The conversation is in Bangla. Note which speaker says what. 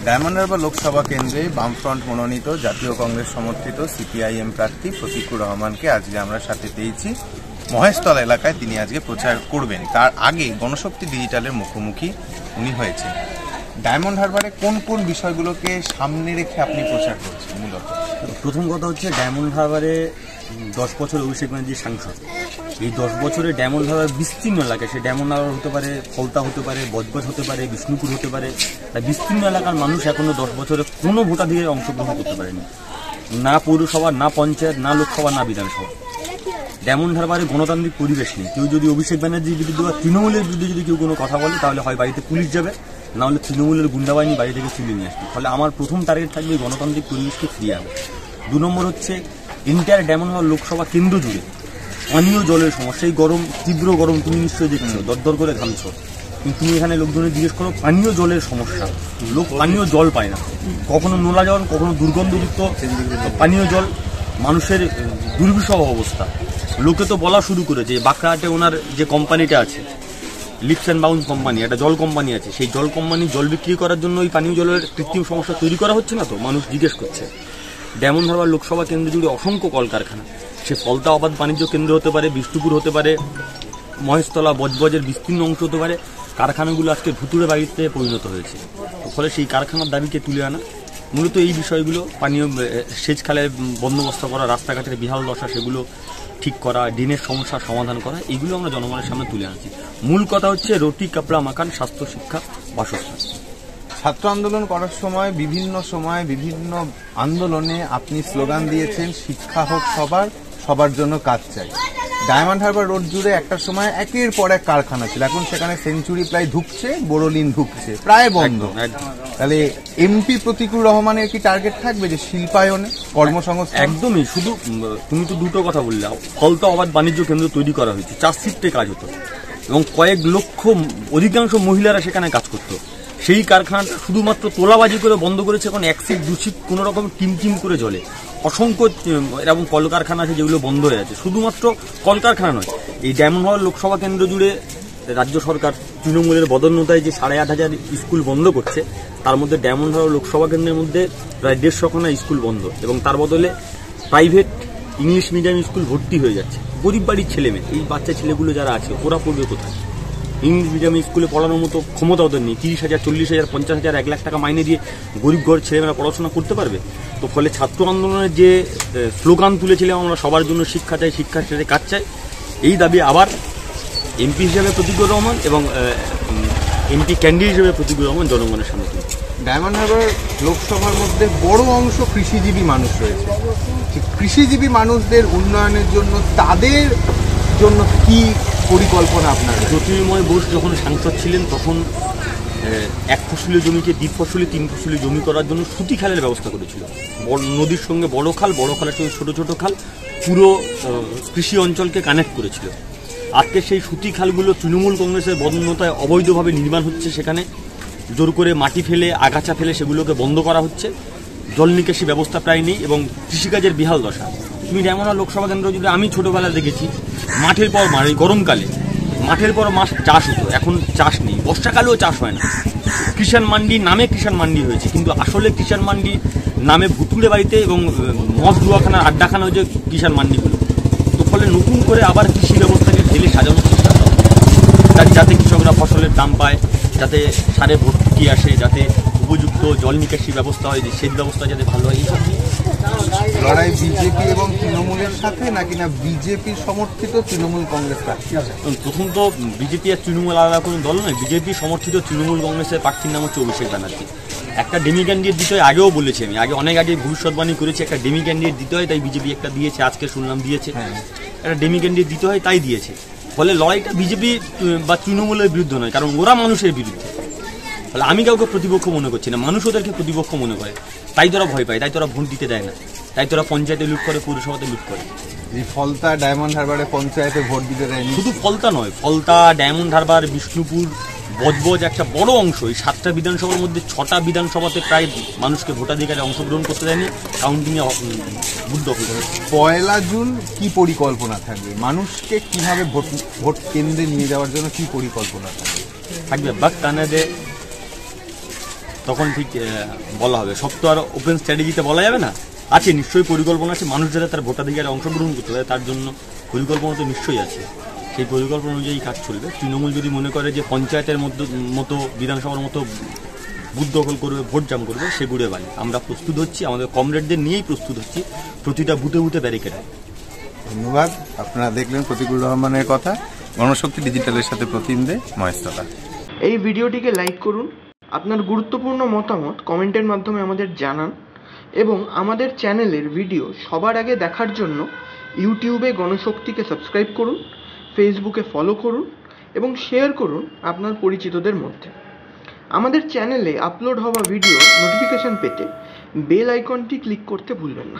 Speaker 1: ডায়মন্ড হারবার লোকসভা কেন্দ্রে বামফ্রন্ট মনোনীত জাতীয় কংগ্রেস সমর্থিত সিপিআইএম প্রার্থী প্রতীকুর রহমানকে আজকে আমরা সাথে পেয়েছি। মহেশতলা এলাকায় তিনি আজকে প্রচার করবেন। তার আগে গণশক্তি ডিজিটালের মুখোমুখি উনি হয়েছেন। ডায়মন্ড হারবারে কোন কোন বিষয়গুলোকে সামনে রেখে আপনি প্রচার করছেন? মূলত
Speaker 2: প্রথম কথা হচ্ছে, ডায়মন্ড হারবারে 10 বছর অভিষেক ব্যানার্জি সাংসদ। এই 10 বছরে ডায়মন্ড হারবার বিস্তীর্ণ এলাকা, সে ডায়মন্ড হারবার হতে পারে, ফলতা হতে পারে, বজবজ হতে পারে, বিষ্ণুপুর হতে পারে, তাই বিস্তীর্ণ এলাকার মানুষ এখনো 10 বছরে কোনো ভোটাধিকারে অংশগ্রহণ করতে পারেনি, না পৌরসভা, না পঞ্চায়েত, না লোকসভা, না বিধানসভা। ডায়মন্ড হারবারে গণতান্ত্রিক পরিবেশ নেই। কেউ যদি অভিষেক ব্যানার্জির বিরুদ্ধে বা তৃণমূলের বিরুদ্ধে যদি কেউ কোনো কথা বলে, তাহলে হয় বাড়িতে পুলিশ যাবে, না হলে তৃণমূলের গুন্ডাবাহিনী বাড়ি থেকে তুলে নিয়ে আসবে। ফলে আমার প্রথম টার্গেট থাকবে গণতান্ত্রিক পরিবেশকে ফিরিয়ে আনা। 2 নম্বর হচ্ছে, এন্টায়ার ডায়মন্ড হারবার লোকসভা কেন্দ্র জুড়ে পানীয় জলের সমস্যা। এই গরম, তীব্র গরম, তুমি নিশ্চয়ই দেখছো, দরদর করে ঘামছো, কিন্তু তুমি এখানে লোকজনের জিজ্ঞেস করো, পানীয় জলের সমস্যা, লোক পানীয় জল পায় না। কখনো নোলা জল, কখনো দুর্গন্ধযুক্ত পানীয় জল, মানুষের দুর্বিষহ অবস্থা। লোকে তো বলা শুরু করেছে, বাঁকড়াহাটে ওনার যে কোম্পানিটা আছে, লিপস অ্যান্ড বাউন্স কোম্পানি, একটা জল কোম্পানি আছে, সেই জল কোম্পানি জল বিক্রি করার জন্য ওই পানীয় জলের কৃত্রিম সমস্যা তৈরি করা হচ্ছে না তো? মানুষ জিজ্ঞেস করছে। ডায়মন্ড হারবার লোকসভা কেন্দ্র জুড়ে অসংখ্য কলকারখানা, সে ফলতা অবাধ বাণিজ্য কেন্দ্র হতে পারে, বিষ্ণুপুর হতে পারে, মহেশতলা, বজবজের বিস্তীর্ণ অংশ হতে পারে। কারখানাগুলো আজকে ভুতুড়ে বাড়িতে পরিণত হয়েছে। ফলে সেই কারখানার দাবিকে তুলে আনা, মূলত এই বিষয়গুলো, পানীয় সেচ খালের বন্দোবস্ত করা, রাস্তাঘাটের বিহাল দশা সেগুলো ঠিক করা, ড্রেনের সমস্যার সমাধান করা, এইগুলো আমরা জনগণের সামনে তুলে আনছি। মূল কথা হচ্ছে রুটি, কাপড়া, মাকান, স্বাস্থ্য, শিক্ষা, বাসস্থান।
Speaker 1: ছাত্র আন্দোলন করার সময় বিভিন্ন আন্দোলনে আপনি স্লোগান দিয়েছেন, শিক্ষা হোক সবার, সবার জন্য কাজ চাই। ডায়মন্ড হারবার রোড জুড়ে একটা সময় একের পর এক কারখানা ছিল, এখন সেখানে সেঞ্চুরি প্রায় ঢুকছে, বোরোলিন ঢুকছে, প্রায় বন্ধ। তাহলে এমপি প্রতীকুর রহমানের কি টার্গেট থাকবে যে শিল্পায়নে, কর্মসংস্থান?
Speaker 2: একদমই। শুধু তুমি তো দুটো কথা বললে, ফলতা অবাধ বাণিজ্য কেন্দ্র তৈরি করা হয়েছে, 4 শিফটে কাজ হতো এবং কয়েক লক্ষ অধিকাংশ মহিলারা সেখানে কাজ করতো। সেই কারখানাটা শুধুমাত্র তোলাবাজি করে বন্ধ করেছে। এখন 1 শিফট 2 শিফট কোনো রকম টিম করে চলে। অসংখ্য এরকম কলকারখানা আছে যেগুলো বন্ধ হয়ে আছে। শুধুমাত্র কলকারখানা নয়, এই ডায়মন্ড হারবার লোকসভা কেন্দ্র জুড়ে রাজ্য সরকার তৃণমূলের বদন্যতায় যে 8,500 স্কুল বন্ধ করছে, তার মধ্যে ডায়মন্ড হারবার লোকসভা কেন্দ্রের মধ্যে প্রায় 150খানা স্কুল বন্ধ, এবং তার বদলে প্রাইভেট ইংলিশ মিডিয়াম স্কুল ভর্তি হয়ে যাচ্ছে। গরিব বাড়ির ছেলেমেয়ে, এই বাচ্চা ছেলেগুলো যারা আছে, ওরা পড়বে কোথায়? ইংলিশ মিডিয়াম স্কুলে পড়ানোর মতো ক্ষমতা ওদের নেই। 30,000, 40,000, 50,000, 1 লাখ টাকা মাইনে দিয়ে গরিব ঘর ছেলেমেয়েরা পড়াশোনা করতে পারবে? তো ফলে ছাত্র আন্দোলনের যে স্লোগান তুলেছিলাম আমরা, সবার জন্য শিক্ষা চাই, শিক্ষার সাথে কাজ চাই, এই দাবি আবার এমপি হিসেবে প্রতীকুর রহমান এবং এমপি ক্যান্ডিডেট হিসেবে প্রতীকুর রহমান জনগণের সামনে তুলে।
Speaker 1: ডায়মন্ড হারবার লোকসভার মধ্যে বড় অংশ কৃষিজীবী মানুষ রয়েছে। কৃষিজীবী মানুষদের উন্নয়নের জন্য, তাদের জন্য কি পরিকল্পনা আপনার?
Speaker 2: জ্যোতির্ময় বোস যখন সাংসদ ছিলেন, তখন 1 ফসলি জমিকে 2 ফসলি 3 ফসলি জমি করার জন্য সুতি খালের ব্যবস্থা করেছিল। নদীর সঙ্গে বড় খালের সঙ্গে ছোট ছোট খাল পুরো কৃষি অঞ্চলকে কানেক্ট করেছিল। আজকে সেই সুতি খালগুলো তৃণমূল কংগ্রেসের বদন্যতায় অবৈধভাবে নির্মাণ হচ্ছে। সেখানে জোর করে মাটি ফেলে, আগাছা ফেলে সেগুলোকে বন্ধ করা হচ্ছে। জল নিকাশি ব্যবস্থা প্রায় নেই এবং কৃষিকাজের বিহাল দশা। তুমি ডায়মন্ড হারবার লোকসভা কেন্দ্র যদি, আমি ছোটবেলায় দেখেছি, মাঠের পর মাঠ, এই গরমকালে মাঠের পর মাস চাষ হতো, এখন চাষ নেই। বর্ষাকালেও চাষ হয় না। কিষাণ মান্ডি নামে কিষাণ মান্ডি হয়েছে, কিন্তু আসলে কিষাণ মান্ডি নামে ভুতুড়ে বাড়িতে এবং মদ জুয়াখানার আড্ডাখানা হয়েছে কিষাণ মান্ডিগুলো। তো ফলে নতুন করে আবার কৃষি ব্যবস্থাকে ঢেলে সাজানোর চেষ্টা করা, যাতে কৃষকরা ফসলের দাম পায়, যাতে সারে ভর্তুকি আসে, যাতে উপযুক্ত জল নিকাশি ব্যবস্থা হয়, সেচ ব্যবস্থা যাতে ভালো হয়। এইসব
Speaker 1: লড়াই বিজেপি এবং তৃণমূলের সাথে, নাকি না বিজেপি সমর্থিত তৃণমূল কংগ্রেস প্রার্থী?
Speaker 2: প্রথম তো বিজেপি আর তৃণমূল আলাদা কোনো দল নয়। বিজেপি সমর্থিত তৃণমূল কংগ্রেসের প্রার্থীর নাম হচ্ছে অভিষেক ব্যানার্জি। একটা ডেমি ক্যান্ডিডেট দিতে হয়, আগেও বলেছি আমি, অনেক আগে ভবিষ্যৎবাণী করেছি, একটা ডেমি ক্যান্ডিডেট দিতে হয়, তাই বিজেপি একটা দিয়েছে, আজকে শুনলাম দিয়েছে। একটা ডেমি ক্যান্ডিডেট দিতে হয়, তাই দিয়েছে। ফলে লড়াইটা বিজেপি বা তৃণমূলের বিরুদ্ধে নয়, কারণ ওরা মানুষের বিরুদ্ধে। ফলে আমি কাউকে প্রতিপক্ষ মনে করছি না, মানুষ ওদেরকে প্রতিপক্ষ মনে করে, তাই তোরা ভয় পায়, তাই তোরা ভোট দিতে দেয় না, তাই তোরা পঞ্চায়েতে লুট করে, পৌরসভাতে লুট করে।
Speaker 1: ফলতা ডায়মন্ড হারবারে পঞ্চায়েতে ভোট দিতে দেয়নি।
Speaker 2: শুধু ফলতা নয়, ফলতা, ডায়মন্ড হারবার, বিষ্ণুপুর, বজবজ একটা বড় অংশ, এই 7টা বিধানসভার মধ্যে 6টা বিধানসভাতে প্রায় মানুষকে ভোটাধিকারে অংশগ্রহণ করতে দেয়নি। কাউন্টিংয়ে বুদ্ধ হয়ে
Speaker 1: 1 জুন কি পরিকল্পনা থাকবে? মানুষকে কিভাবে ভোট কেন্দ্রে নিয়ে যাওয়ার জন্য কি পরিকল্পনা থাকবে?
Speaker 2: वक्त आने दे তখন ঠিক বলা হবে। সব তো আর ওপেন স্ট্র্যাটেজিতে বলা যাবে না, আছে নিশ্চয়ই পরিকল্পনা আছে, মানুষ যারা তার ভোটাধিকারে অংশগ্রহণ করতে পারে তার জন্য পরিকল্পনা তো নিশ্চয়ই আছে, সেই পরিকল্পনা অনুযায়ী কাজ চলবে। তৃণমূল যদি মনে করে যে পঞ্চায়েতের মতো বিধানসভার মতো বুথ দখল করবে, ভোট জাম করবে, সে গুড়ে বাড়ি। আমরা প্রস্তুত হচ্ছি, আমাদের কমরেডদের নিয়েই প্রস্তুত হচ্ছি, প্রতিটা বুথে বুথে ব্যারিকেড।
Speaker 1: ধন্যবাদ। আপনারা দেখলেন প্রতিকুল রহমানের কথা, গণশক্তি ডিজিটালের সাথে প্রতিনিধি মহেশতলা।
Speaker 3: এই ভিডিওটিকে লাইক করুন, আপনার গুরুত্বপূর্ণ মতামত কমেন্টের মাধ্যমে আমাদের জানান এবং আমাদের চ্যানেলের ভিডিও সবার আগে দেখার জন্য ইউটিউবে গণশক্তিকে সাবস্ক্রাইব করুন, ফেসবুকে ফলো করুন এবং শেয়ার করুন আপনার পরিচিতদের মধ্যে। আমাদের চ্যানেলে আপলোড হওয়া ভিডিও নোটিফিকেশন পেতে বেল আইকনটি ক্লিক করতে ভুলবেন না।